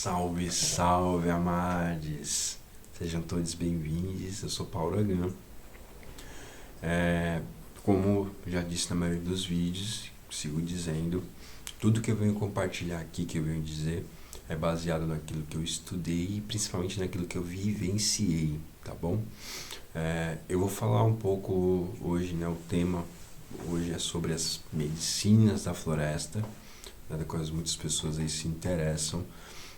Salve, salve, amades! Sejam todos bem-vindos, eu sou Paulo Agan. Como já disse na maioria dos vídeos, sigo dizendo, tudo que eu venho compartilhar aqui, que eu venho dizer, é baseado naquilo que eu estudei e principalmente naquilo que eu vivenciei, tá bom? Eu vou falar um pouco hoje, o tema hoje é sobre as medicinas da floresta, das quais muitas pessoas aí se interessam.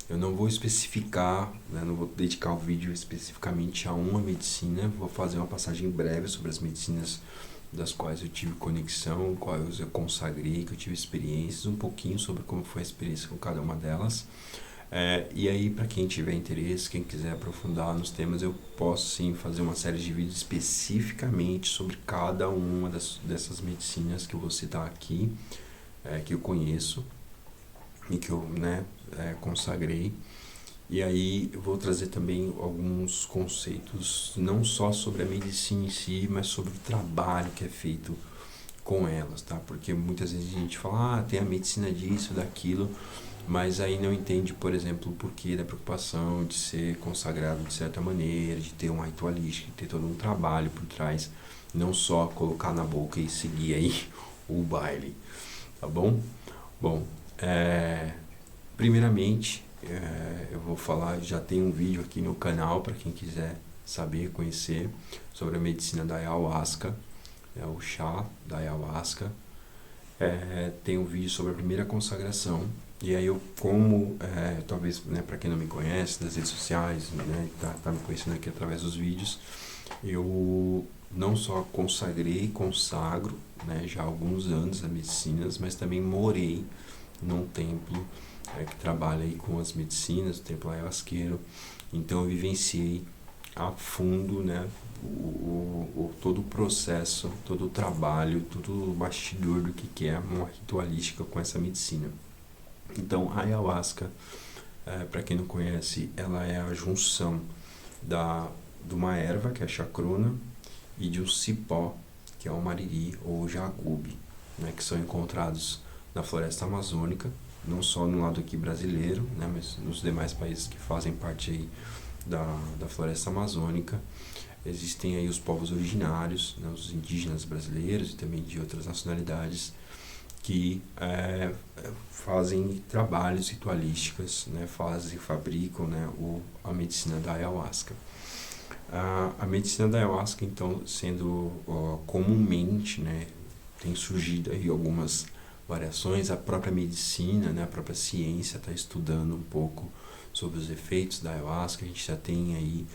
Eu não vou especificar, não vou dedicar o vídeo especificamente a uma medicina, vou fazer uma passagem breve sobre as medicinas das quais eu tive conexão, quais eu consagrei, que eu tive experiências, um pouquinho sobre como foi a experiência com cada uma delas. E aí, para quem tiver interesse, quem quiser aprofundar nos temas, eu posso sim fazer uma série de vídeos especificamente sobre cada uma dessas medicinas que eu vou citar aqui, que eu conheço e que eu consagrei. E aí eu vou trazer também alguns conceitos, não só sobre a medicina em si, mas sobre o trabalho que é feito com elas, tá? Porque muitas vezes a gente fala, tem a medicina disso, daquilo, mas aí não entende, por exemplo, o porquê da preocupação de ser consagrado de certa maneira, de ter uma ritualística, de ter todo um trabalho por trás, não só colocar na boca e seguir aí o baile, tá bom? Bom, primeiramente, eu vou falar, já tem um vídeo aqui no canal para quem quiser saber, conhecer sobre a medicina da ayahuasca, o chá da ayahuasca. Tem um vídeo sobre a primeira consagração. E aí talvez, para quem não me conhece, nas redes sociais, tá me conhecendo aqui através dos vídeos, eu não só consagro, já há alguns anos as medicinas, mas também morei num templo que trabalha aí com as medicinas, o templo ayahuasqueiro. Então eu vivenciei a fundo, todo o processo, todo o trabalho, todo o bastidor do que é uma ritualística com essa medicina. Então a ayahuasca, para quem não conhece, ela é a junção de uma erva, que é a chacruna, e de um cipó, que é o mariri ou o jagube, que são encontrados na floresta amazônica, não só no lado aqui brasileiro, mas nos demais países que fazem parte aí da floresta amazônica. Existem aí os povos originários, os indígenas brasileiros e também de outras nacionalidades, que fazem trabalhos ritualísticos, fabricam a medicina da ayahuasca. A medicina da ayahuasca, então, sendo comumente, tem surgido aí algumas variações. A própria medicina, a própria ciência está estudando um pouco sobre os efeitos da ayahuasca. A gente já tem aí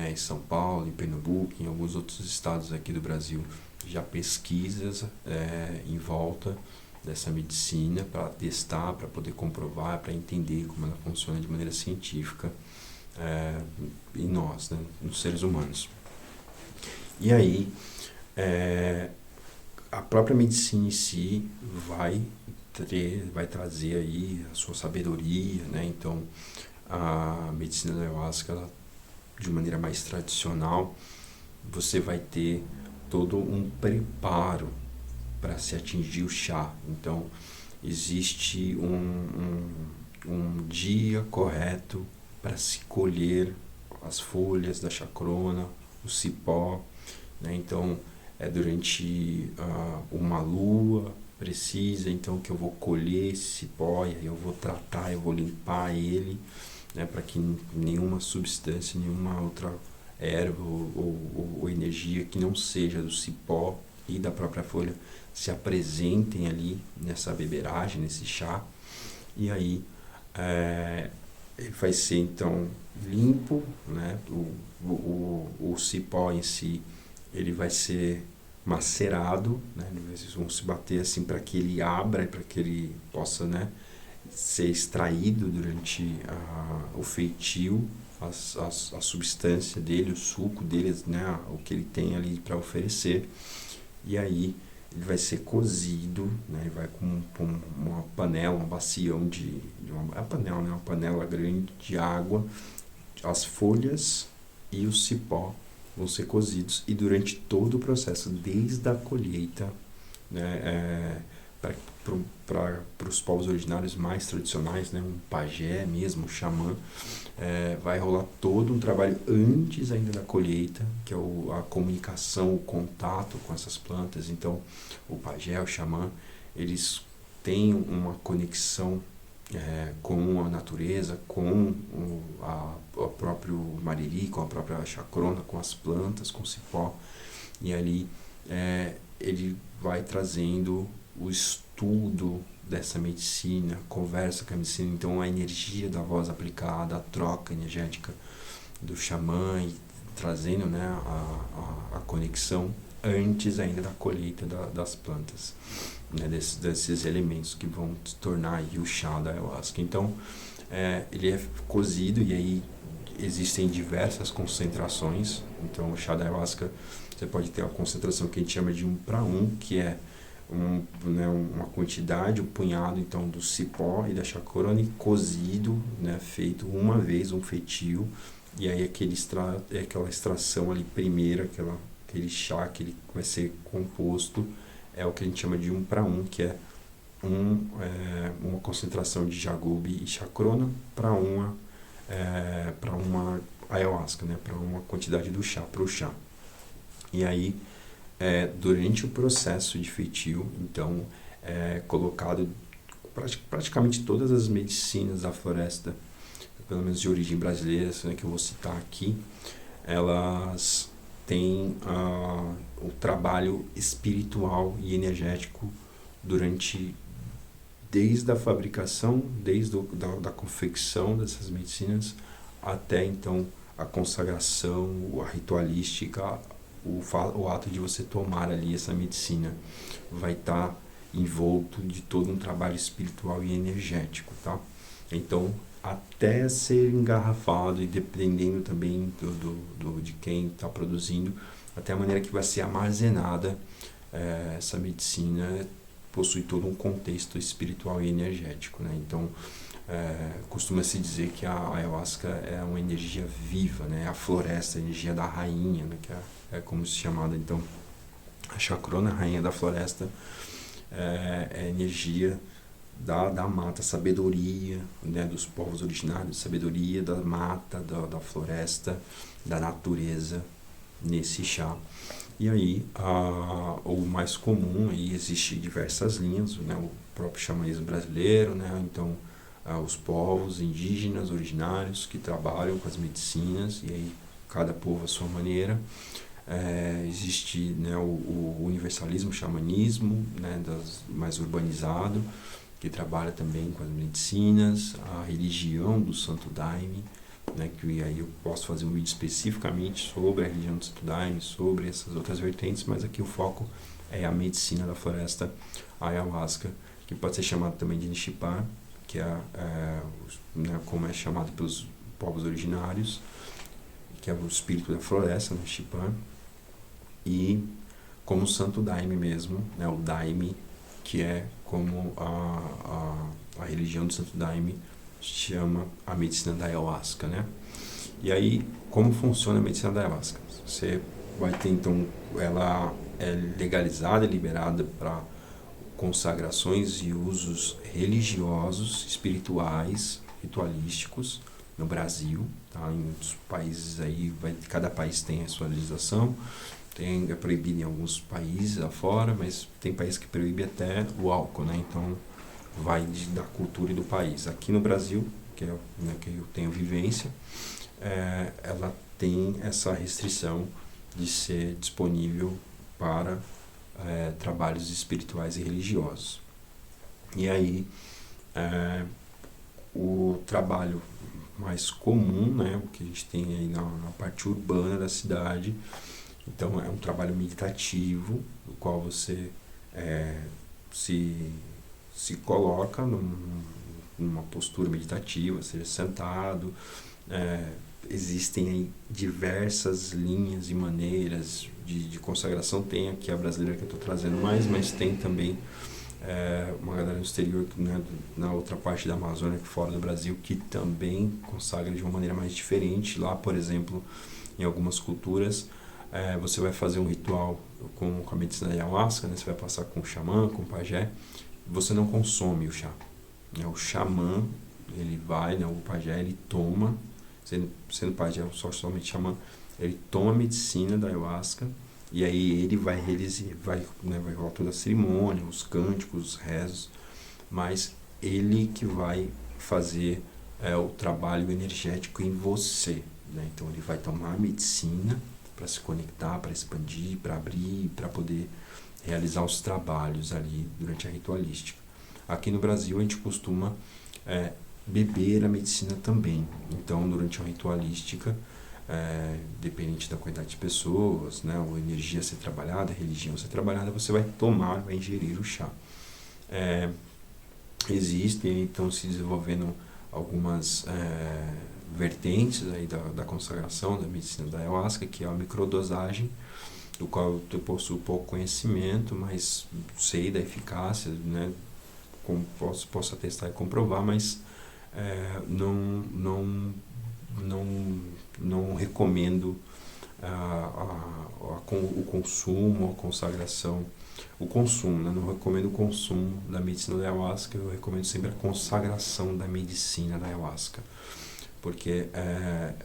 em São Paulo, em Pernambuco, em alguns outros estados aqui do Brasil, já pesquisas em volta dessa medicina para testar, para poder comprovar, para entender como ela funciona de maneira científica em nós, nos seres humanos. E aí, a própria medicina em si vai trazer aí a sua sabedoria, Então, a medicina da ayahuasca, ela, de maneira mais tradicional, você vai ter todo um preparo para se atingir o chá. Então, existe um dia correto para se colher as folhas da chacrona, o cipó, Então, é durante uma lua precisa, então, que eu vou colher esse cipó, e aí eu vou tratar, eu vou limpar ele, para que nenhuma substância, nenhuma outra erva ou energia que não seja do cipó e da própria folha se apresentem ali nessa beberagem, nesse chá. E aí ele vai ser então limpo, o cipó em si, ele vai ser macerado, eles vão se bater assim para que ele abra, para que ele possa ser extraído durante o feitio, a substância dele, o suco dele, o que ele tem ali para oferecer. E aí ele vai ser cozido, ele vai com uma panela, uma bacia uma panela grande de água, as folhas e o cipó vão ser cozidos, e durante todo o processo, desde a colheita, para os povos originários mais tradicionais, né, um pajé mesmo, um xamã, vai rolar todo um trabalho antes ainda da colheita, que é a comunicação, o contato com essas plantas. Então, o pajé, o xamã, eles têm uma conexão com a natureza, com o próprio mariri, com a própria chacrona, com as plantas, com o cipó, e ali ele vai trazendo o estudo dessa medicina, conversa com a medicina, então a energia da voz aplicada, a troca energética do xamã, e trazendo, né, a conexão antes ainda da colheita das plantas, né, desses elementos que vão se tornar aí o chá da ayahuasca. Então, ele é cozido, e aí existem diversas concentrações. Então, o chá da ayahuasca, você pode ter a concentração que a gente chama de 1 para 1, que é uma quantidade, um punhado então do cipó e da chacrona cozido, né, feito uma vez, um feitio, e aí aquela extração ali primeira, aquele chá que ele vai ser composto, é o que a gente chama de 1 para 1, que é uma concentração de jagube e chacrona para uma ayahuasca, né, para uma quantidade do chá, para o chá. E aí, durante o processo de feitio, então, colocado praticamente todas as medicinas da floresta, pelo menos de origem brasileira, né, que eu vou citar aqui, elas têm o trabalho espiritual e energético desde a fabricação, desde da confecção dessas medicinas, até então a consagração, a ritualística, o ato de você tomar ali essa medicina vai estar envolto de todo um trabalho espiritual e energético, tá? Então, até ser engarrafado, e dependendo também de quem está produzindo, até a maneira que vai ser armazenada, essa medicina possui todo um contexto espiritual e energético, né? Então, costuma-se dizer que a ayahuasca é uma energia viva, né? A floresta, a energia da rainha, né? Que é como se chamada. Então, a chacrona, a rainha da floresta, é a energia da mata, sabedoria, né, dos povos originários, sabedoria da mata, da floresta, da natureza, nesse chá. E aí, o mais comum, aí existe diversas linhas, né, o próprio xamanismo brasileiro, né, então os povos indígenas originários que trabalham com as medicinas, e aí cada povo à sua maneira. Existe, né, o universalismo, o xamanismo, né, mais urbanizado, que trabalha também com as medicinas, a religião do Santo Daime, né, que aí eu posso fazer um vídeo especificamente sobre a religião do Santo Daime, sobre essas outras vertentes, mas aqui o foco é a medicina da floresta, a ayahuasca, que pode ser chamada também de Nishipá, que né, como é chamado pelos povos originários, que é o espírito da floresta, Nishipá, e como o Santo Daime mesmo, né, o Daime, que é como a religião do Santo Daime chama a medicina da ayahuasca, né? E aí, como funciona a medicina da ayahuasca? Você vai ter, então, ela é legalizada e liberada para consagrações e usos religiosos, espirituais, ritualísticos no Brasil, tá? Em outros países aí, cada país tem a sua legislação. É proibido em alguns países afora, mas tem países que proíbem até o álcool, né? Então, vai da cultura e do país. Aqui no Brasil, que é, né, que eu tenho vivência, ela tem essa restrição de ser disponível para trabalhos espirituais e religiosos. E aí, o trabalho mais comum, né, o que a gente tem aí na parte urbana da cidade, então é um trabalho meditativo, no qual você se coloca numa postura meditativa, seja sentado. Existem aí diversas linhas e maneiras de consagração. Tem aqui a brasileira que eu estou trazendo mais, mas tem também uma galera no exterior, né, na outra parte da Amazônia, fora do Brasil, que também consagra de uma maneira mais diferente. Lá, por exemplo, em algumas culturas, você vai fazer um ritual com a medicina ayahuasca, né? Você vai passar com o xamã, com o pajé, você não consome o chá. Né? O xamã, ele vai, né, o pajé, ele toma, sendo pajé somente xamã, ele toma a medicina da ayahuasca e aí ele vai realizar, vai rolar toda a cerimônia, os cânticos, os rezos, mas ele que vai fazer o trabalho energético em você. Né? Então ele vai tomar a medicina para se conectar, para expandir, para abrir, para poder realizar os trabalhos ali durante a ritualística. Aqui no Brasil a gente costuma beber a medicina também. Então durante a ritualística, dependente da quantidade de pessoas, né, ou energia a ser trabalhada, religião a ser trabalhada, você vai tomar, vai ingerir o chá. Existem, então, se desenvolvendo algumas vertentes aí da consagração, da medicina da ayahuasca, que é a microdosagem, do qual eu possuo pouco conhecimento, mas sei da eficácia, né? Posso atestar e comprovar, mas não recomendo o consumo, a consagração, o consumo, né? Não recomendo o consumo da medicina da ayahuasca, eu recomendo sempre a consagração da medicina da ayahuasca, porque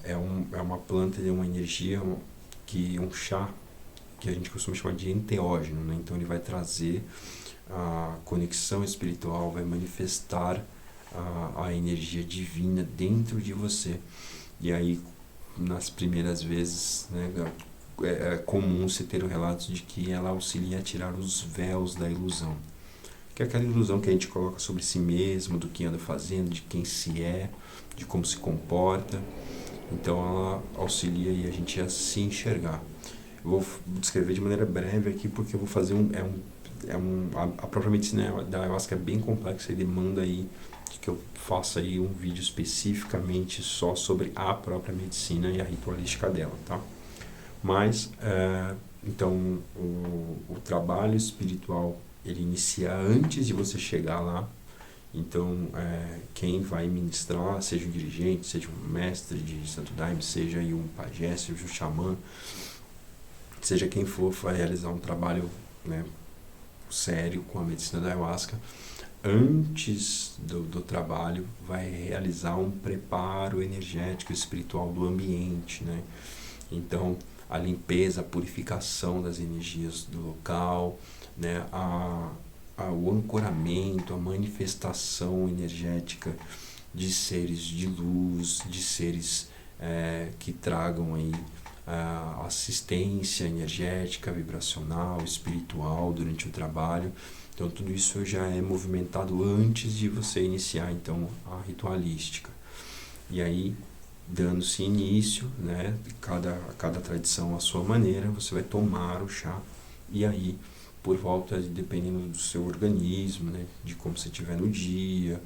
é uma planta, é uma energia, um chá que a gente costuma chamar de enteógeno, né? Então ele vai trazer a conexão espiritual, vai manifestar a energia divina dentro de você. E aí, nas primeiras vezes, né, é comum se ter relatos de que ela auxilia a tirar os véus da ilusão, que é aquela ilusão que a gente coloca sobre si mesmo, do que anda fazendo, de quem se é, de como se comporta. Então ela auxilia aí a gente a se enxergar. Eu vou descrever de maneira breve aqui, porque eu vou fazer a própria medicina da ayahuasca é bem complexa e demanda aí que eu faça aí um vídeo especificamente só sobre a própria medicina e a ritualística dela, tá? Mas, então, o trabalho espiritual, ele inicia antes de você chegar lá. Então, quem vai ministrar, seja um dirigente, seja um mestre de santo daime, seja aí um pajé, seja um xamã, seja quem for, vai realizar um trabalho, né, sério com a medicina da ayahuasca, antes do trabalho vai realizar um preparo energético e espiritual do ambiente, né? Então a limpeza, a purificação das energias do local, né? O ancoramento, a manifestação energética de seres de luz, de seres que tragam aí assistência energética, vibracional, espiritual durante o trabalho. Então tudo isso já é movimentado antes de você iniciar então a ritualística. E aí, dando-se início, né, cada tradição à sua maneira, você vai tomar o chá e aí, por volta, dependendo do seu organismo, né, de como você estiver no dia,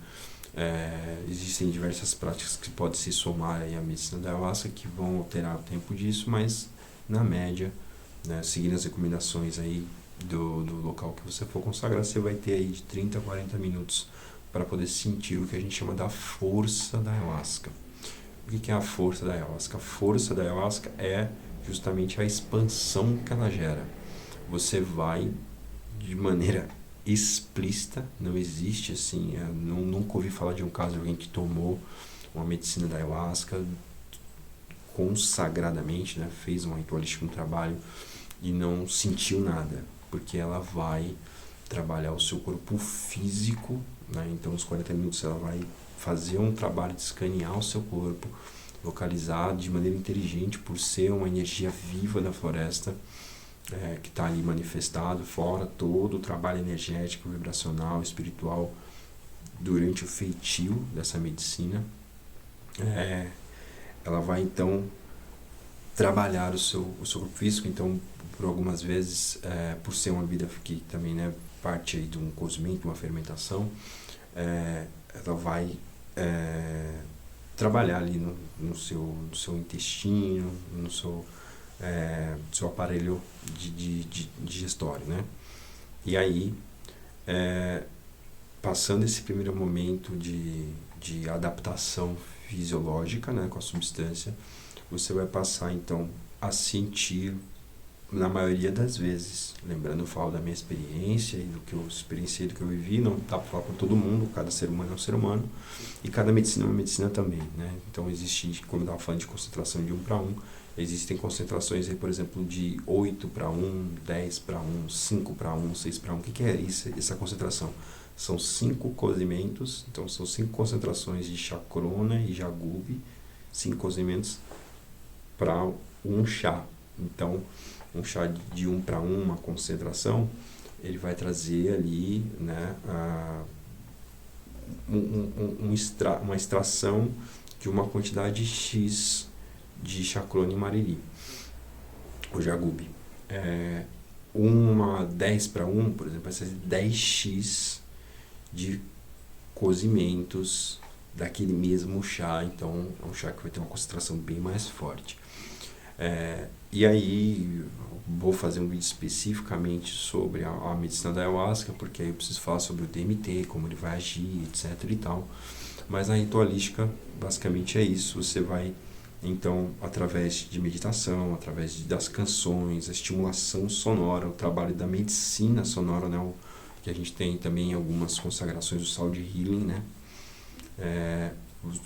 existem diversas práticas que podem se somar aí à medicina da ayahuasca que vão alterar o tempo disso, mas na média, né, seguindo as recomendações aí do local que você for consagrar, você vai ter aí de 30 a 40 minutos para poder sentir o que a gente chama da força da ayahuasca. O que é a força da ayahuasca? A força da ayahuasca é justamente a expansão que ela gera. Você vai, de maneira explícita, não existe assim, nunca ouvi falar de um caso de alguém que tomou uma medicina da ayahuasca consagradamente, né, fez um ritualístico, um trabalho e não sentiu nada, porque ela vai trabalhar o seu corpo físico, né? Então nos 40 minutos ela vai fazer um trabalho de escanear o seu corpo, localizar de maneira inteligente, por ser uma energia viva da floresta, que está ali manifestado, fora todo o trabalho energético, vibracional, espiritual durante o feitio dessa medicina. Ela vai então trabalhar o seu corpo físico. Então, por algumas vezes, por ser uma vida que também, né, parte aí de um cozimento, uma fermentação, ela vai trabalhar ali no seu intestino, no seu aparelho digestório, né? E aí, passando esse primeiro momento de adaptação fisiológica, né, com a substância, você vai passar então a sentir na maioria das vezes, lembrando, eu falo da minha experiência e do que eu experienciei, do que eu vivi, não dá para falar para todo mundo, cada ser humano é um ser humano, e cada medicina é uma medicina também, né? Então existe, como eu estava falando de concentração de 1 para 1, existem concentrações aí, por exemplo, de 8 para 1, 10 para 1, 5 para 1, 6 para 1. O que é isso, essa concentração? São 5 cozimentos, então são 5 concentrações de chacrona e jagube, 5 cozimentos para um chá. Então, um chá de 1 para 1, uma concentração, ele vai trazer ali, né, uma extração de uma quantidade X de chacrona e marili, o jagube. Uma 10 para 1, por exemplo, vai ser 10x de cozimentos daquele mesmo chá, então é um chá que vai ter uma concentração bem mais forte. E aí vou fazer um vídeo especificamente sobre a medicina da ayahuasca, porque aí eu preciso falar sobre o DMT, como ele vai agir, etc e tal. Mas na ritualística, basicamente é isso. Você vai, então, através de meditação, através das canções, a estimulação sonora, o trabalho da medicina sonora, né, que a gente tem também algumas consagrações do Sound Healing, né,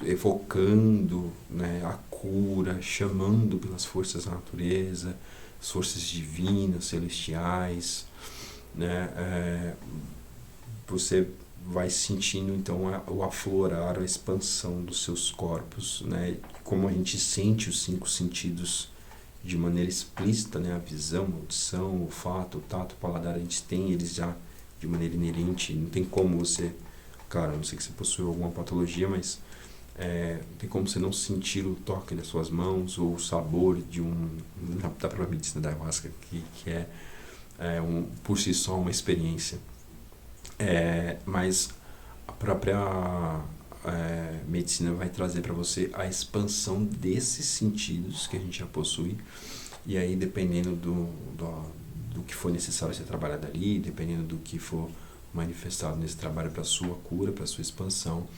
evocando, né, a cura, chamando pelas forças da natureza, as forças divinas, celestiais, né, você vai sentindo então o aflorar, a expansão dos seus corpos, né, como a gente sente os 5 sentidos de maneira explícita, né, a visão, a audição, o olfato, o tato, o paladar, a gente tem eles já de maneira inerente, não tem como você, claro, não sei que você possui alguma patologia, mas não tem como você não sentir o toque das suas mãos ou o sabor da própria medicina da ayahuasca, que é por si só uma experiência. Mas a própria medicina vai trazer para você a expansão desses sentidos que a gente já possui, e aí dependendo do que for necessário ser trabalhado ali, dependendo do que for manifestado nesse trabalho para a sua cura, para a sua expansão,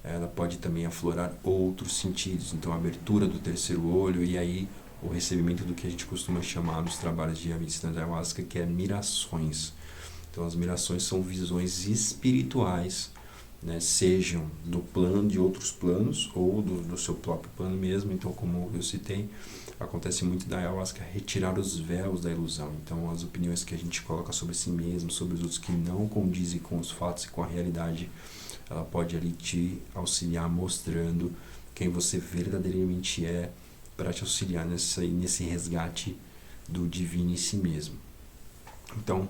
ela pode também aflorar outros sentidos, então a abertura do terceiro olho e aí o recebimento do que a gente costuma chamar nos trabalhos de medicina da ayahuasca, que é mirações. Então as mirações são visões espirituais, né, sejam do plano, de outros planos ou do seu próprio plano mesmo. Então, como eu citei, acontece muito da ayahuasca retirar os véus da ilusão. Então as opiniões que a gente coloca sobre si mesmo, sobre os outros, que não condizem com os fatos e com a realidade, ela pode ali te auxiliar mostrando quem você verdadeiramente é, para te auxiliar nesse resgate do divino em si mesmo. Então,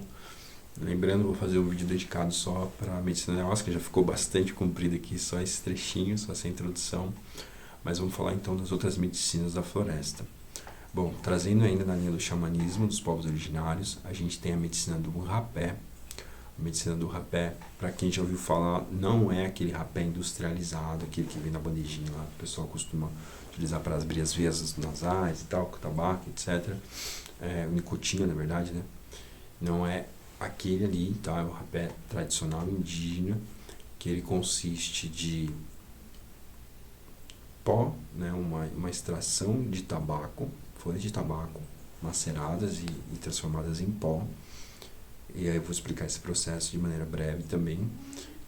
lembrando, vou fazer um vídeo dedicado só para a medicina da ayahuasca, já ficou bastante comprido aqui, só esse trechinho, só essa introdução, mas vamos falar então das outras medicinas da floresta. Bom, trazendo ainda na linha do xamanismo dos povos originários, a gente tem a medicina do rapé. A medicina do rapé, para quem já ouviu falar, não é aquele rapé industrializado, aquele que vem na bandejinha lá, que o pessoal costuma utilizar para abrir as vias nasais e tal, com tabaco, etc. Nicotina, na verdade, né? Não é aquele ali, tá? É o rapé tradicional indígena, que ele consiste de pó, né? Uma extração de tabaco, folhas de tabaco maceradas e transformadas em pó. E aí eu vou explicar esse processo de maneira breve também.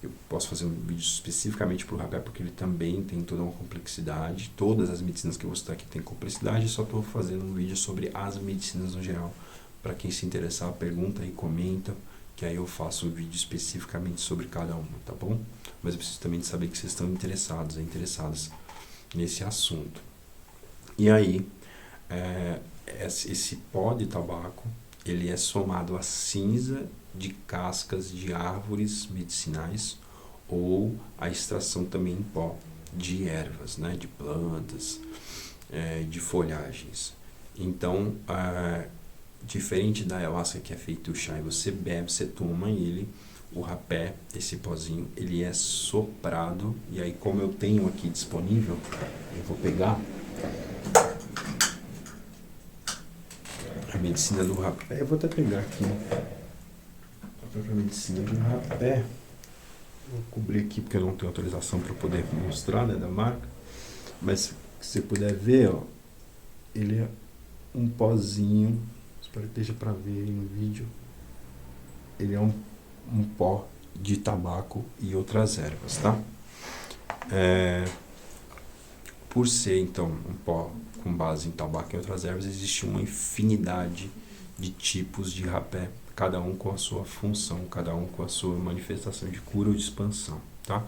Eu posso fazer um vídeo especificamente para o rapé, porque ele também tem toda uma complexidade. Todas as medicinas que eu vou citar aqui têm complexidade, só estou fazendo um vídeo sobre as medicinas no geral. Para quem se interessar, pergunta e comenta, que aí eu faço um vídeo especificamente sobre cada uma, tá bom? Mas eu preciso também de saber que vocês estão interessadas nesse assunto. E aí, esse pó de tabaco, ele é somado à cinza de cascas de árvores medicinais ou a extração também em pó de ervas, né, de plantas, de folhagens. Então, diferente da ayahuasca, que é feito o chá e você bebe, você toma ele, o rapé, esse pozinho, ele é soprado, e aí como eu tenho aqui disponível, eu vou pegar a medicina do rapé, eu vou até pegar aqui a própria medicina do rapé, vou cobrir aqui porque eu não tenho autorização para poder mostrar, né, da marca, mas se você puder ver, ó, ele é um pozinho, espero que esteja para ver aí no vídeo. Ele é um pó de tabaco e outras ervas, tá? Por ser, então, um pó com base em tabaco e outras ervas, existe uma infinidade de tipos de rapé, cada um com a sua função, cada um com a sua manifestação de cura ou de expansão, tá?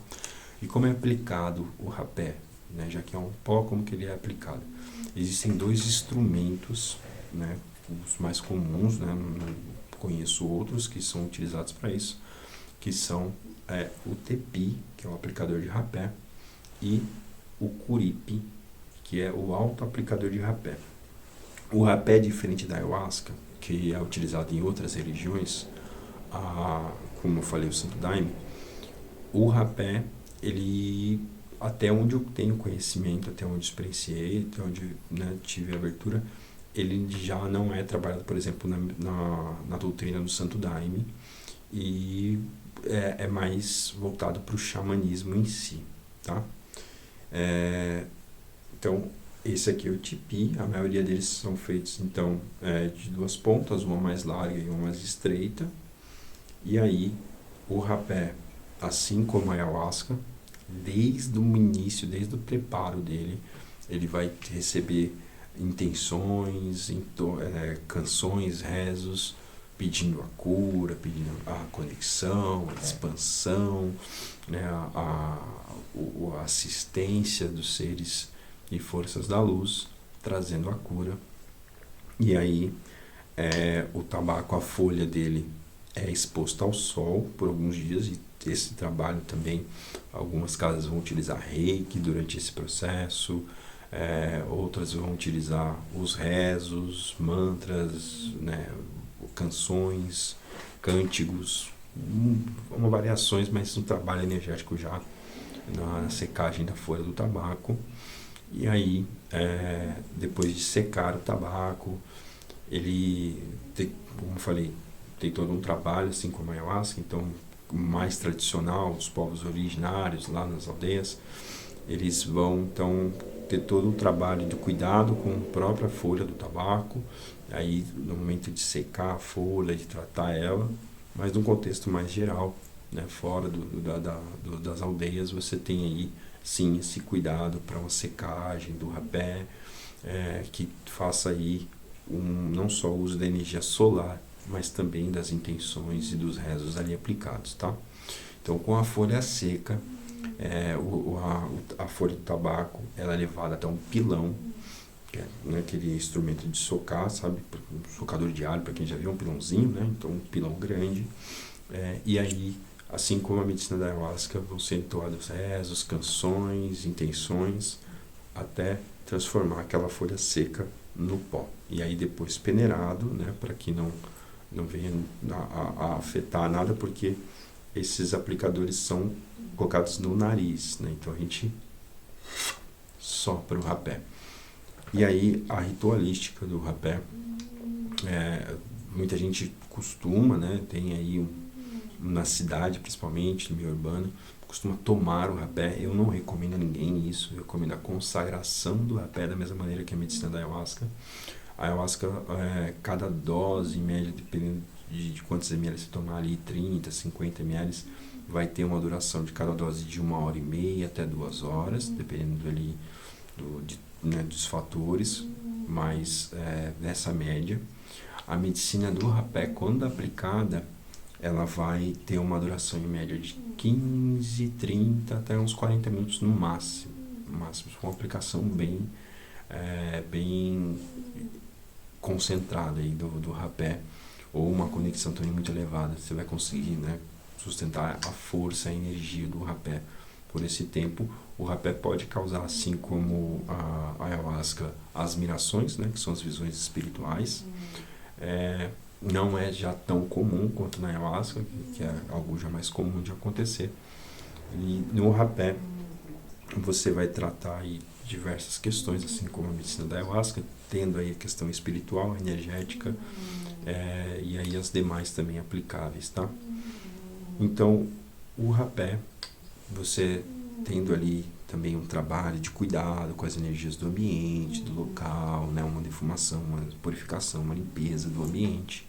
E como é aplicado o rapé, né? Já que é um pó, como que ele é aplicado? Existem dois instrumentos, né? Os mais comuns, né? Não conheço outros que são utilizados para isso, que são o tepi, que é o aplicador de rapé, e o curipe, que é o auto-aplicador de rapé. O rapé é diferente da ayahuasca, que é utilizado em outras religiões, como eu falei, o Santo Daime. O rapé, ele, até onde eu tenho conhecimento, até onde experienciei, até onde, né, tive abertura, ele já não é trabalhado, por exemplo, na doutrina do Santo Daime, e é mais voltado para o xamanismo em si, tá? Então, esse aqui é o tipi, a maioria deles são feitos, então, de duas pontas, uma mais larga e uma mais estreita. E aí, o rapé, assim como a ayahuasca, desde o início, desde o preparo dele, ele vai receber intenções, canções, rezos, pedindo a cura, pedindo a conexão, a expansão, né, a assistência dos seres e forças da luz, trazendo a cura. E aí o tabaco, a folha dele é exposta ao sol por alguns dias, e esse trabalho também, algumas casas vão utilizar reiki durante esse processo, outras vão utilizar os rezos, mantras, né, canções, cânticos, variações, mas um trabalho energético já na secagem da folha do tabaco. E aí, depois de secar o tabaco, ele tem, como eu falei, tem todo um trabalho, assim como a ayahuasca. Então, mais tradicional, os povos originários lá nas aldeias, eles vão então ter todo o trabalho de cuidado com a própria folha do tabaco, aí no momento de secar a folha, de tratar ela, mas num contexto mais geral, né, fora das aldeias, você tem aí sim esse cuidado para uma secagem do rapé, que faça aí não só o uso da energia solar, mas também das intenções e dos rezos ali aplicados, tá? Então, com a folha seca, a folha do tabaco, ela é levada até um pilão, que é, né, aquele instrumento de socar, sabe? Um socador de alho, para quem já viu, um pilãozinho, né? Então, um pilão grande. E aí, assim como a medicina da ayahuasca, vão ser entoados rezos, canções, intenções, até transformar aquela folha seca no pó. E aí depois peneirado, né, para que não venha a afetar nada, porque esses aplicadores são colocados no nariz, né? Então a gente sopra o rapé. E aí a ritualística do rapé, muita gente costuma, né, tem aí na cidade, principalmente no meio urbano, costuma tomar o rapé. Eu não recomendo a ninguém isso, eu recomendo a consagração do rapé, da mesma maneira que a medicina da ayahuasca. A ayahuasca, cada dose, em média, dependendo de quantos ml você tomar ali, 30, 50 ml, vai ter uma duração de cada dose de 1h30 até 2 horas, dependendo ali dos fatores, mas nessa média. A medicina do rapé, quando aplicada, ela vai ter uma duração em média de 15, 30 até uns 40 minutos no máximo. Uma aplicação bem concentrada aí do rapé, ou uma conexão também muito elevada. Você vai conseguir, né, sustentar a força, a energia do rapé por esse tempo. O rapé pode causar, assim como a ayahuasca, as mirações, né, que são as visões espirituais. Não é já tão comum quanto na ayahuasca, que é algo já mais comum de acontecer. E no rapé você vai tratar aí diversas questões, assim como a medicina da ayahuasca, tendo aí a questão espiritual, energética, e aí as demais também aplicáveis, tá? Então, o rapé, você tendo ali também um trabalho de cuidado com as energias do ambiente, do local, né? Uma defumação, uma purificação, uma limpeza do ambiente,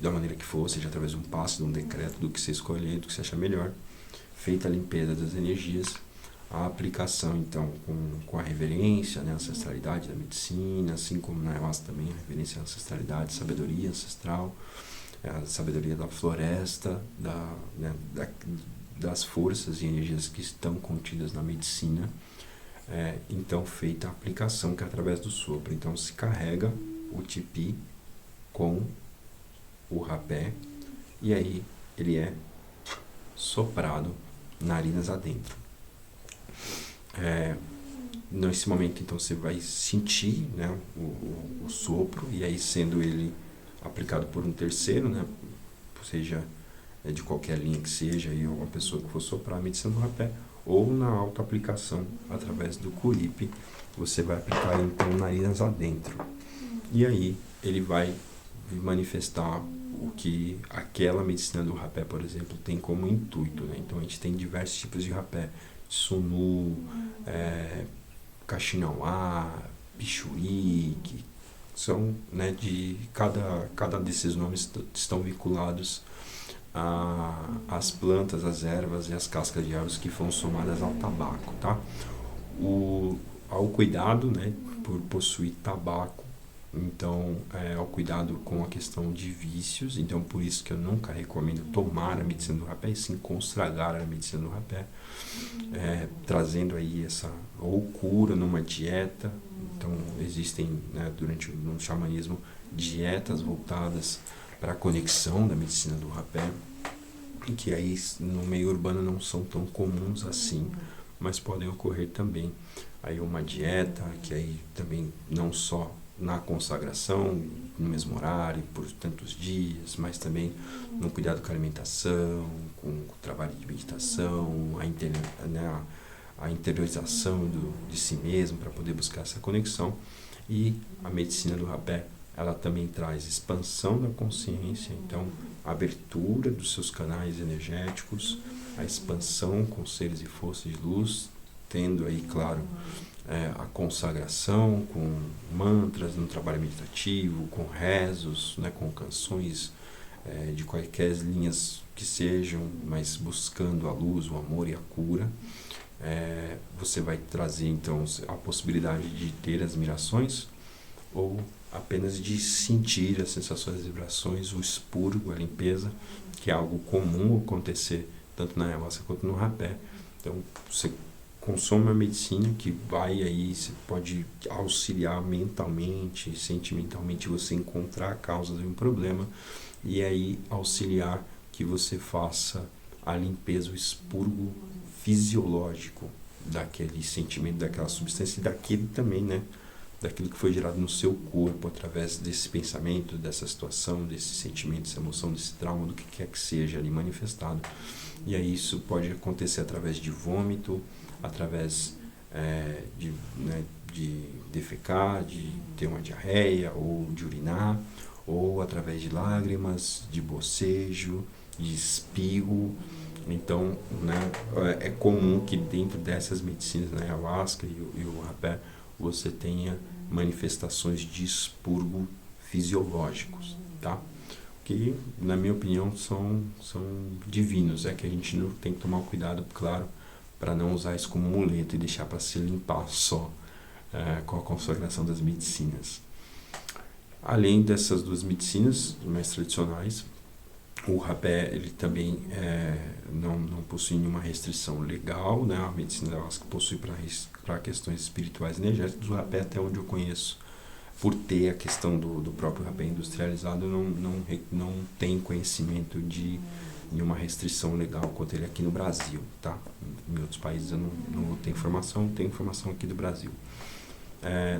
da maneira que for, seja através de um passo, de um decreto, do que você escolher, do que você achar melhor. Feita a limpeza das energias, a aplicação então com a reverência, né, a ancestralidade da medicina, assim como na ayahuasca também a reverência à ancestralidade, sabedoria ancestral, a sabedoria da floresta, das forças e energias que estão contidas na medicina. Então feita a aplicação, que é através do sopro. Então se carrega o tipi com o rapé e aí ele é soprado narinas adentro. Nesse momento então você vai sentir, né, o sopro, e aí sendo ele aplicado por um terceiro, né, seja de qualquer linha que seja, aí uma pessoa que for soprar a medicina do rapé, ou na autoaplicação através do curipe, você vai aplicar então narinas adentro. E aí ele vai manifestar o que aquela medicina do rapé, por exemplo, tem como intuito, né? Então a gente tem diversos tipos de rapé: sunu, caxinauá, pichuri, que são, né, de cada desses nomes estão vinculados às plantas, às ervas e às cascas de árvores que foram somadas ao tabaco, tá? Ao cuidado, né, por possuir tabaco, então ao cuidado com a questão de vícios, então por isso que eu nunca recomendo tomar a medicina do rapé, e sim consagar a medicina do rapé, trazendo aí ou cura numa dieta. Então existem, né, no xamanismo, dietas voltadas para a conexão da medicina do rapé, e que aí no meio urbano não são tão comuns assim, mas podem ocorrer também. Aí uma dieta que aí também não só na consagração, no mesmo horário, por tantos dias, mas também no cuidado com a alimentação, com o trabalho de meditação, a interiorização de si mesmo para poder buscar essa conexão. E a medicina do rapé, ela também traz expansão da consciência, então a abertura dos seus canais energéticos, a expansão com seres e forças de luz, tendo aí, claro, a consagração com mantras no trabalho meditativo, com rezos, né, com canções de quaisquer linhas que sejam, mas buscando a luz, o amor e a cura. Você vai trazer então a possibilidade de ter as mirações, ou apenas de sentir as sensações, as vibrações, o expurgo, a limpeza, que é algo comum acontecer tanto na ayahuasca quanto no rapé. Então você consome a medicina que vai aí, você pode auxiliar mentalmente, sentimentalmente, você encontrar a causa de um problema, e aí auxiliar que você faça a limpeza, o expurgo fisiológico daquele sentimento, daquela substância, e daquele também, né, daquilo que foi gerado no seu corpo através desse pensamento, dessa situação, desse sentimento, dessa emoção, desse trauma, do que quer que seja ali manifestado. E aí isso pode acontecer através de vômito, através de defecar, de ter uma diarreia, ou de urinar, ou através de lágrimas, de bocejo, de espirro. Então, né, é comum que dentro dessas medicinas, né, ayahuasca e o rapé, você tenha manifestações de expurgo fisiológicos, tá? Que, na minha opinião, são divinos. É que a gente não tem que tomar cuidado, claro, para não usar isso como muleta e deixar para se limpar só com a consagração das medicinas. Além dessas duas medicinas mais tradicionais, o rapé, ele também não possui nenhuma restrição legal, né? A medicina da ayahuasca possui para questões espirituais e energéticas. O rapé, até onde eu conheço, por ter a questão do próprio rapé industrializado, não tem conhecimento de nenhuma restrição legal quanto ele aqui no Brasil, tá? Em outros países eu não tenho informação aqui do Brasil.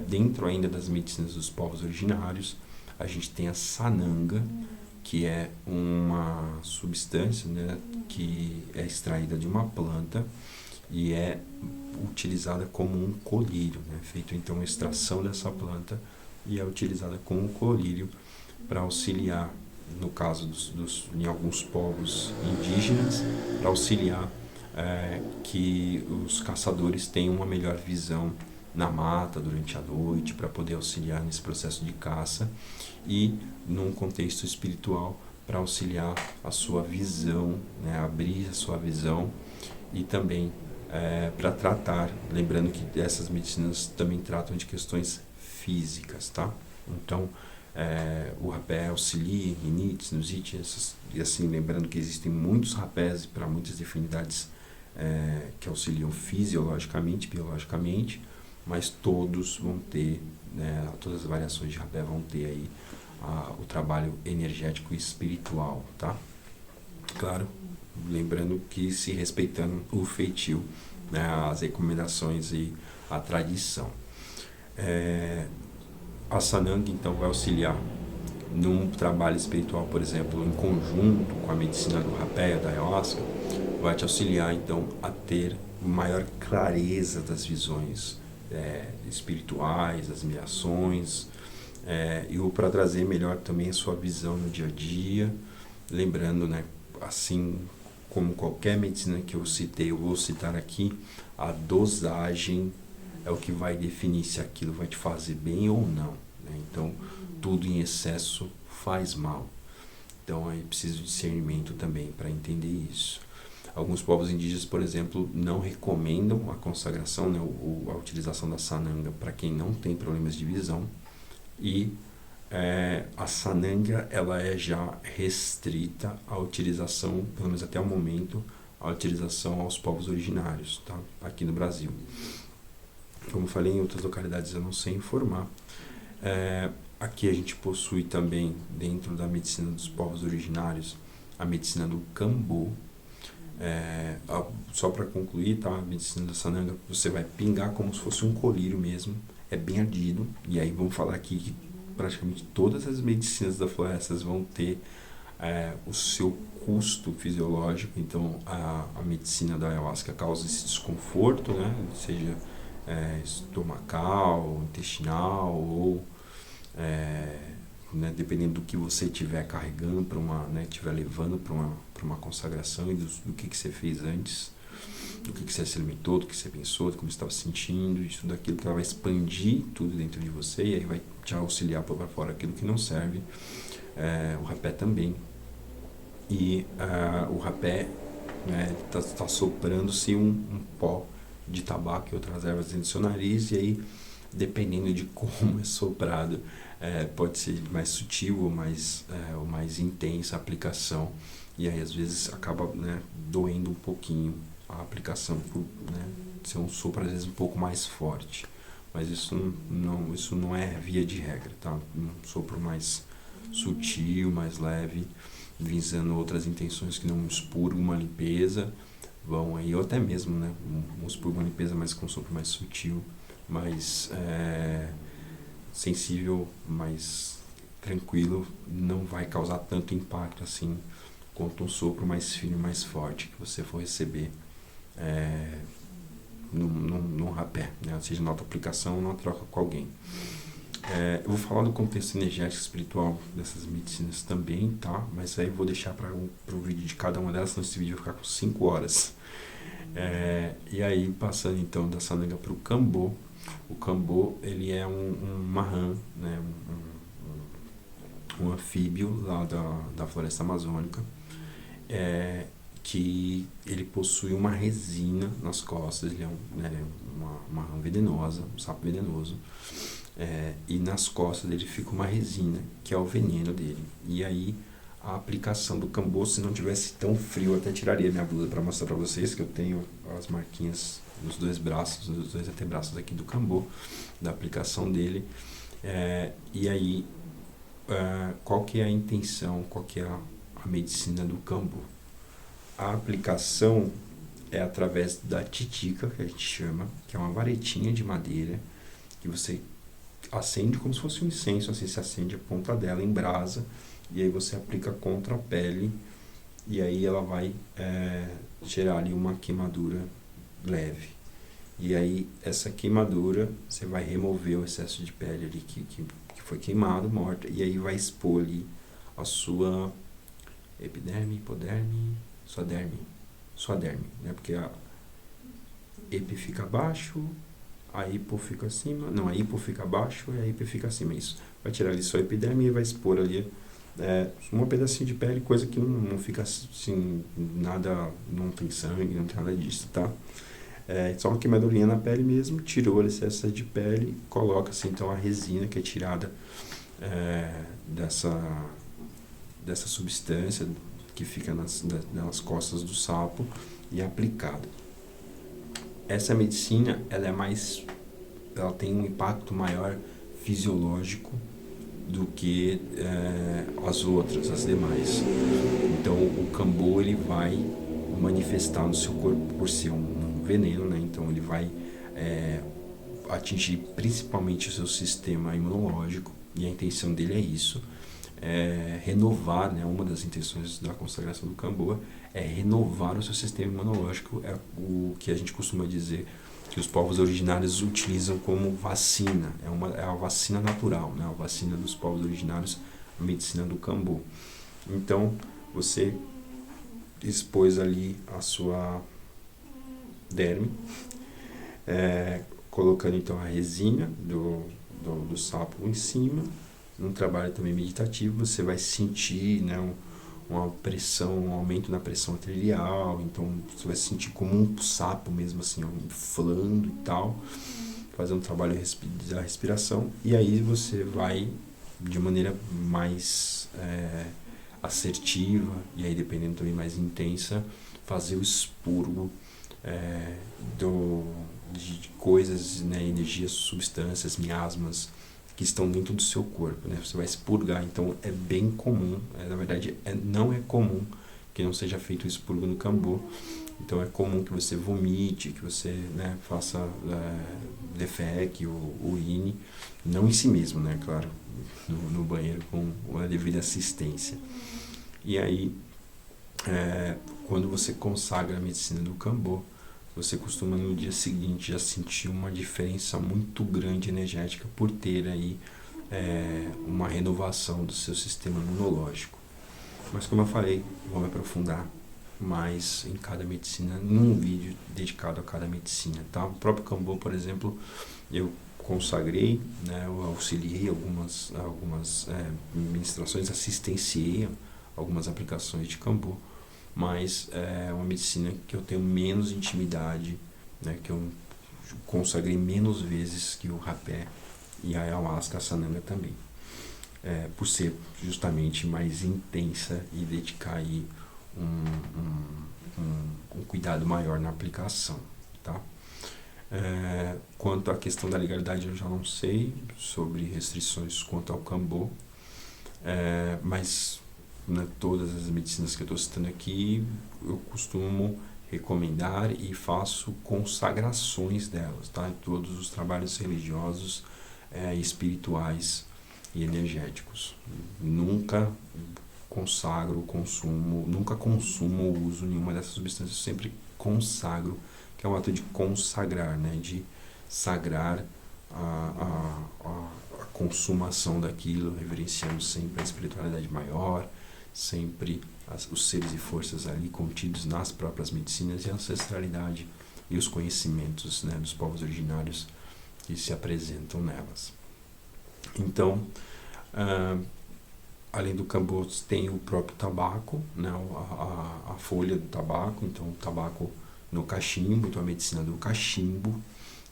Dentro ainda das medicinas dos povos originários, a gente tem a sananga, que é uma substância, né, que é extraída de uma planta e é utilizada como um colírio, né, feito então a extração dessa planta, e é utilizada como um colírio para auxiliar, no caso em alguns povos indígenas, para auxiliar que os caçadores tenham uma melhor visão na mata durante a noite para poder auxiliar nesse processo de caça, e num contexto espiritual para auxiliar a sua visão, né, abrir a sua visão, e também para tratar, lembrando que essas medicinas também tratam de questões físicas, tá? Então, o rapé auxilia em rinite, sinusite, e assim, lembrando que existem muitos rapés para muitas enfermidades que auxiliam fisiologicamente, biologicamente, mas todos vão ter, né, todas as variações de rapé vão ter aí o trabalho energético e espiritual, tá? Claro, lembrando que se respeitando o feitio, né, as recomendações e a tradição. A Sananga, então, vai auxiliar num trabalho espiritual, por exemplo, em conjunto com a medicina do rapé, da ayahuasca, vai te auxiliar, então, a ter maior clareza das visões espirituais, das mediações, e para trazer melhor também a sua visão no dia a dia, lembrando, né, assim como qualquer medicina que eu citei, eu vou citar aqui, a dosagem é o que vai definir se aquilo vai te fazer bem ou não, né? Então, tudo em excesso faz mal. Então, é preciso de discernimento também para entender isso. Alguns povos indígenas, por exemplo, não recomendam a consagração, né, a utilização da sananga para quem não tem problemas de visão, e a sananga ela é já restrita à utilização, pelo menos até o momento, à utilização aos povos originários, tá? Aqui no Brasil. Como falei, em outras localidades eu não sei informar. Aqui a gente possui também, dentro da medicina dos povos originários, a medicina do Cambô. Só para concluir, tá? A medicina da sananga, você vai pingar como se fosse um colírio mesmo, é bem ardido, e aí vamos falar aqui que praticamente todas as medicinas da floresta vão ter o seu custo fisiológico. Então a medicina da ayahuasca causa esse desconforto, né? Seja estomacal, intestinal, ou né, dependendo do que você estiver carregando para estiver levando para uma consagração, e do que você fez antes, do que você se alimentou, do que você pensou, de como você estava se sentindo, isso daquilo que ela vai expandir tudo dentro de você, e aí vai te auxiliar para fora aquilo que não serve. O rapé também. E o rapé está soprando-se um pó de tabaco e outras ervas dentro do seu nariz, e aí, dependendo de como é soprado, pode ser mais sutil ou mais intensa a aplicação, e aí às vezes acaba, né, doendo um pouquinho a aplicação, por ser um sopro às vezes um pouco mais forte, mas isso não é via de regra, tá? Um sopro mais sutil, mais leve, visando outras intenções que não expurgam uma limpeza, vão aí, ou até mesmo, né, um expurgo, uma limpeza, mas com um sopro mais sutil, mais sensível, mais tranquilo, não vai causar tanto impacto assim quanto um sopro mais fino, mais forte que você for receber num rapé, né? Seja na auto-aplicação ou na troca com alguém. Eu vou falar do contexto energético espiritual dessas medicinas também, tá? Mas aí eu vou deixar para o vídeo de cada uma delas, senão esse vídeo vai ficar com 5 horas. E aí, passando então da sananga para o Cambô. O Cambô, ele é um marrã, né? Um anfíbio lá da floresta amazônica, que ele possui uma resina nas costas. Ele é uma rã venenosa, um sapo venenoso, e nas costas dele fica uma resina, que é o veneno dele. E aí a aplicação do Cambô, se não tivesse tão frio, eu até tiraria minha blusa para mostrar para vocês, que eu tenho as marquinhas nos dois braços, nos dois antebraços aqui do Cambô, da aplicação dele. E aí, qual que é a intenção, qual que é a medicina do Cambô? A aplicação é através da titica, que a gente chama, que é uma varetinha de madeira, que você acende como se fosse um incenso, assim, se acende a ponta dela em brasa, e aí você aplica contra a pele, e aí ela vai gerar ali uma queimadura leve. E aí essa queimadura, você vai remover o excesso de pele ali que foi queimado, morta, e aí vai expor ali a sua epiderme, hipoderme, sua derme, sua derme, né? Porque a epi fica abaixo, a hipo fica acima, não, a hipo fica abaixo e a epi fica acima, isso. Vai tirar ali sua epiderme e vai expor ali um pedacinho de pele, coisa que não fica assim, nada, não tem sangue, não tem nada disso, tá? Só uma queimadurinha na pele mesmo, tirou o excesso de pele, coloca-se então a resina que é tirada dessa substância que fica nas costas do sapo e é aplicada. Essa medicina, ela tem um impacto maior fisiológico do que as outras, as demais. Então, o Kambo, ele vai manifestar no seu corpo por ser um veneno, né? Então, ele vai atingir principalmente o seu sistema imunológico, e a intenção dele é isso, renovar, né? Uma das intenções da consagração do Kambo é renovar o seu sistema imunológico, é o que a gente costuma dizer que os povos originários utilizam como vacina, é a vacina natural, né? A vacina dos povos originários, a medicina do Kambo. Então, você expôs ali a sua derme, colocando então a resina do sapo em cima. Num trabalho também meditativo, você vai sentir, né, uma pressão, um aumento na pressão arterial, então você vai sentir como um sapo mesmo, assim, inflando e tal, fazer um trabalho da respiração, e aí você vai, de maneira mais assertiva, e aí dependendo também mais intensa, fazer o expurgo de coisas, né, energias, substâncias, miasmas, que estão dentro do seu corpo, né? Você vai expurgar, então é bem comum, na verdade não é comum que não seja feito o expurgo no Kambo, então é comum que você vomite, que você, né, faça defeque ou urine, não em si mesmo, né, claro, no banheiro com a devida assistência. E aí, quando você consagra a medicina do Kambo, você costuma no dia seguinte já sentir uma diferença muito grande energética por ter aí uma renovação do seu sistema imunológico. Mas como eu falei, vou me aprofundar mais em cada medicina, num vídeo dedicado a cada medicina, tá? O próprio Kambo, por exemplo, eu consagrei, né, eu auxiliei algumas ministrações, assistenciei algumas aplicações de Kambo, mas é uma medicina que eu tenho menos intimidade, né, que eu consagrei menos vezes que o rapé e a ayahuasca, a sananga também, por ser justamente mais intensa e dedicar aí um cuidado maior na aplicação, tá? Quanto à questão da legalidade, eu já não sei sobre restrições quanto ao Kambo, mas todas as medicinas que eu estou citando aqui, eu costumo recomendar e faço consagrações delas, tá? Em todos os trabalhos religiosos, espirituais e energéticos. Nunca nunca consumo ou uso nenhuma dessas substâncias, eu sempre consagro, que é um ato de consagrar, né? De sagrar a consumação daquilo, reverenciando sempre a espiritualidade maior, sempre os seres e forças ali contidos nas próprias medicinas e a ancestralidade e os conhecimentos, né, dos povos originários que se apresentam nelas. Então, além do Kambo, tem o próprio tabaco, né, a folha do tabaco, então o tabaco no cachimbo, então a medicina do cachimbo,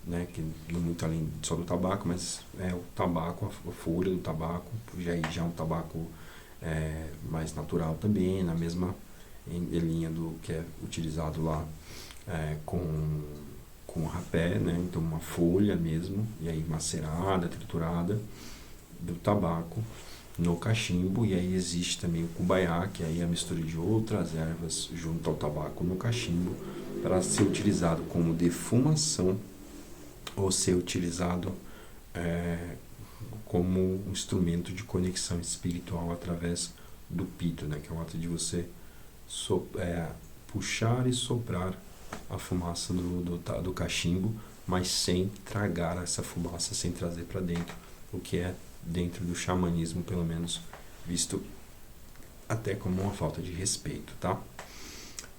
né, que não muito além só do tabaco, mas o tabaco, a folha do tabaco, já é um tabaco mais natural também, na mesma linha do que é utilizado lá com o rapé, né? Então uma folha mesmo, e aí macerada, triturada do tabaco no cachimbo, e aí existe também o cubaiá, que aí é a mistura de outras ervas junto ao tabaco no cachimbo, para ser utilizado como defumação ou ser utilizado como um instrumento de conexão espiritual através do pito, né, que é o ato de você puxar e soprar a fumaça do cachimbo, mas sem tragar essa fumaça, sem trazer para dentro, o que é dentro do xamanismo, pelo menos, visto até como uma falta de respeito, tá?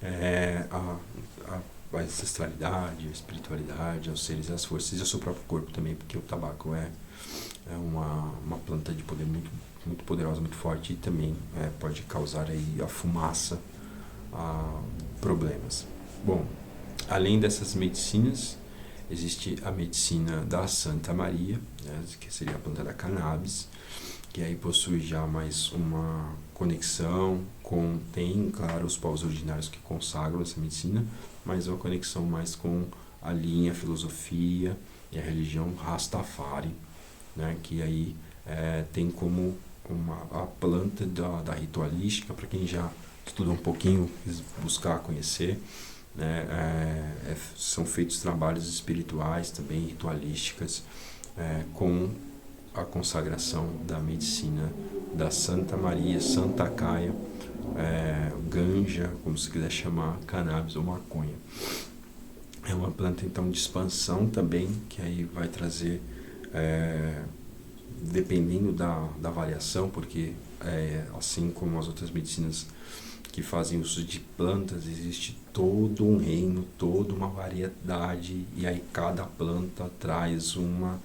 a ancestralidade, a espiritualidade, aos seres, às forças e ao seu próprio corpo também, porque o tabaco é uma planta de poder muito, muito poderosa, muito forte, e também pode causar aí a fumaça problemas. Bom, além dessas medicinas, existe a medicina da Santa Maria, né, que seria a planta da cannabis, que aí possui já mais uma conexão tem, claro, os povos originários que consagram essa medicina, mas uma conexão mais com a linha, a filosofia e a religião Rastafari, né, que aí tem como a planta da ritualística, para quem já estudou um pouquinho, quis buscar conhecer, né, são feitos trabalhos espirituais também, ritualísticas, com a consagração da medicina da Santa Maria, Santa Caia, ganja, como se quiser chamar, cannabis ou maconha. É uma planta então de expansão também, que aí vai trazer, dependendo da variação, porque assim como as outras medicinas que fazem uso de plantas, existe todo um reino, toda uma variedade, e aí cada planta traz uma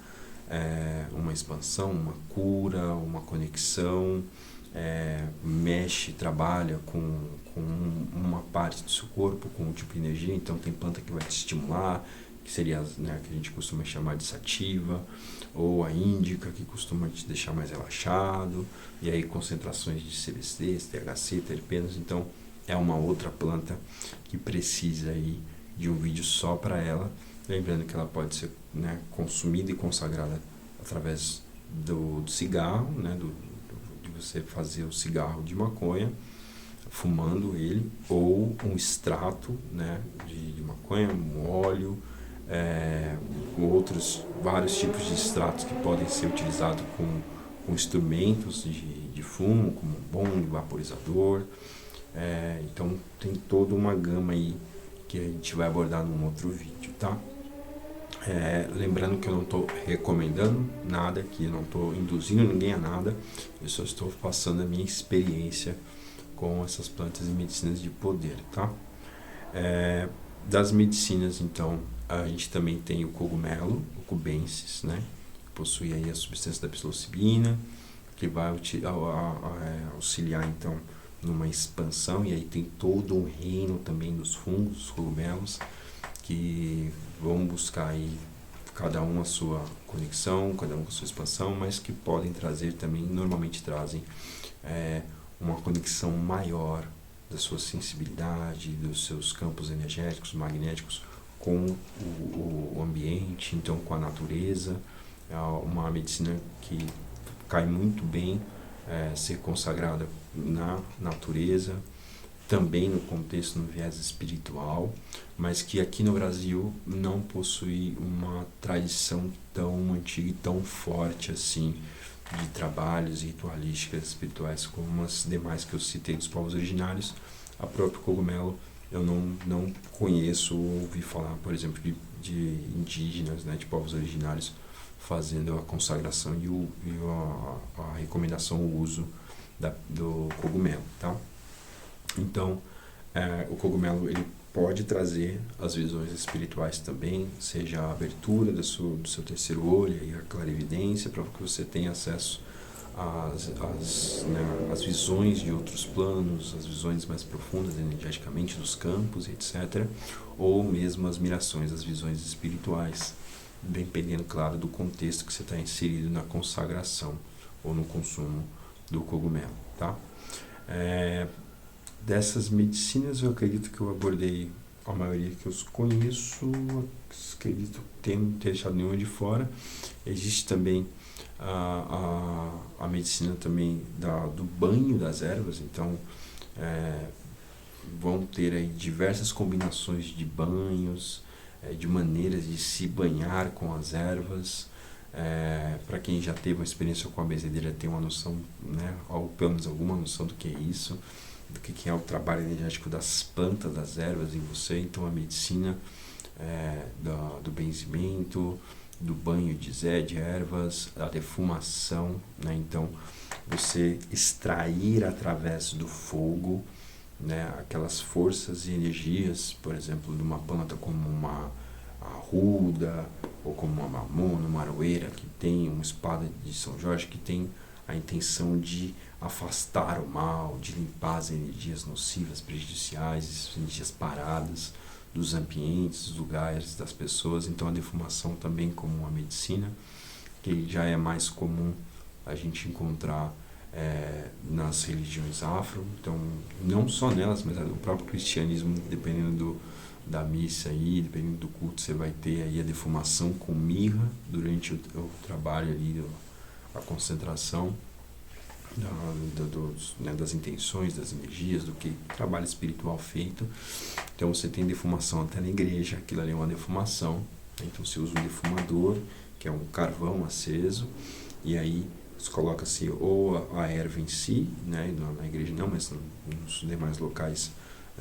expansão, uma cura, uma conexão, mexe, trabalha com uma parte do seu corpo, com um tipo de energia. Então tem planta que vai te estimular, que seria, né, que a gente costuma chamar de sativa, ou a índica, que costuma te deixar mais relaxado, e aí concentrações de CBD, THC, terpenos. Então é uma outra planta que precisa aí de um vídeo só para ela. Lembrando que ela pode ser, né, consumida e consagrada através do cigarro, né, de você fazer o cigarro de maconha, fumando ele, ou um extrato, né, de maconha, um óleo, vários tipos de extratos que podem ser utilizados com instrumentos de fumo, como bong, vaporizador. Então tem toda uma gama aí que a gente vai abordar num outro vídeo, tá? Lembrando que eu não estou recomendando nada, que eu não estou induzindo ninguém a nada, eu só estou passando a minha experiência com essas plantas e medicinas de poder, tá? Das medicinas, então, a gente também tem o cogumelo, o cubensis, né? Que possui aí a substância da psilocibina, que vai auxiliar, então, numa expansão, e aí tem todo um reino também dos fungos, dos cogumelos, que vão buscar aí cada um a sua conexão, cada um com a sua expansão, mas que podem trazer também, normalmente trazem uma conexão maior da sua sensibilidade, dos seus campos energéticos, magnéticos, com o ambiente, então com a natureza. É uma medicina que cai muito bem ser consagrada na natureza, também no contexto, no viés espiritual, mas que aqui no Brasil não possui uma tradição tão antiga e tão forte assim de trabalhos e ritualísticas espirituais como as demais que eu citei dos povos originários. A própria cogumelo eu não conheço ou ouvi falar, por exemplo, de indígenas, né, de povos originários fazendo a consagração e a recomendação, o uso do cogumelo, tá? Então, o cogumelo ele pode trazer as visões espirituais também, seja a abertura do seu terceiro olho e a clarividência, para que você tenha acesso às visões de outros planos, as visões mais profundas energeticamente dos campos, etc. Ou mesmo as mirações, as visões espirituais, dependendo, claro, do contexto que você está inserido na consagração ou no consumo do cogumelo, tá? Dessas medicinas, eu acredito que eu abordei a maioria que eu conheço, acredito que não ter deixado nenhuma de fora. Existe também a medicina também do banho das ervas, então vão ter aí diversas combinações de banhos, de maneiras de se banhar com as ervas. Para quem já teve uma experiência com a benzedeira, tem uma noção, né, ou pelo menos alguma noção do que é isso, do que é o trabalho energético das plantas, das ervas em você. Então a medicina do benzimento, do banho de ervas, da defumação, né? Então você extrair através do fogo, né, aquelas forças e energias, por exemplo, de uma planta como uma arruda, ou como uma mamona, uma aroeira, que tem uma espada de São Jorge, que tem a intenção de afastar o mal, de limpar as energias nocivas, prejudiciais, as energias paradas dos ambientes, dos lugares, das pessoas. Então a defumação também como uma medicina, que já é mais comum a gente encontrar nas religiões afro, então não só nelas, mas no próprio cristianismo, dependendo da missa aí, dependendo do culto, você vai ter aí a defumação com mirra durante o trabalho ali, a concentração das intenções, das energias, do que trabalho espiritual feito. Então você tem defumação até na igreja, aquilo ali é uma defumação, então você usa um defumador, que é um carvão aceso, e aí você coloca-se ou a erva em si, né, na igreja não, mas nos demais locais,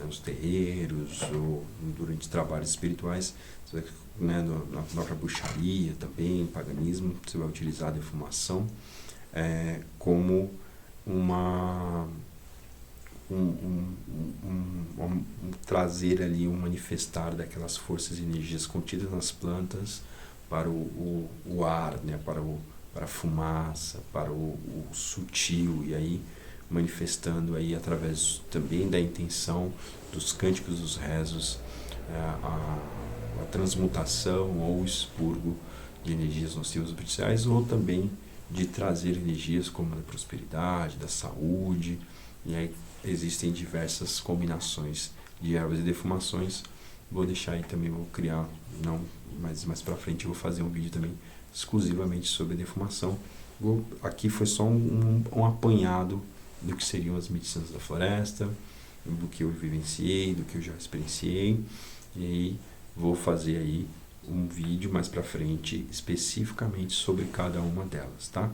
nos terreiros ou durante trabalhos espirituais, você vai, né, na própria bruxaria também, paganismo, você vai utilizar a defumação como trazer ali um manifestar daquelas forças e energias contidas nas plantas para o ar, né, para a fumaça, para o sutil, e aí manifestando aí através também da intenção dos cânticos dos rezos a transmutação ou o expurgo de energias nocivas artificiais, ou também de trazer energias como a da prosperidade, da saúde. E aí existem diversas combinações de ervas e defumações. Vou deixar aí também, vou criar, não, mas mais pra frente eu vou fazer um vídeo também exclusivamente sobre defumação. Aqui foi só um apanhado do que seriam as medicinas da floresta, do que eu vivenciei, do que eu já experienciei, e aí vou fazer aí um vídeo mais pra frente especificamente sobre cada uma delas, tá?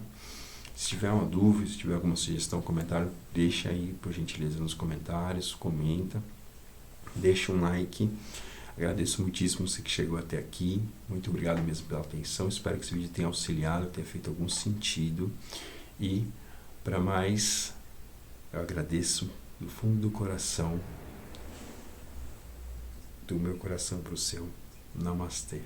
Se tiver uma dúvida, se tiver alguma sugestão, comentário, deixa aí por gentileza nos comentários, comenta, deixa um like. Agradeço muitíssimo você que chegou até aqui, muito obrigado mesmo pela atenção, espero que esse vídeo tenha auxiliado, tenha feito algum sentido, e para mais, eu agradeço do fundo do coração, do meu coração para o seu. Namastê.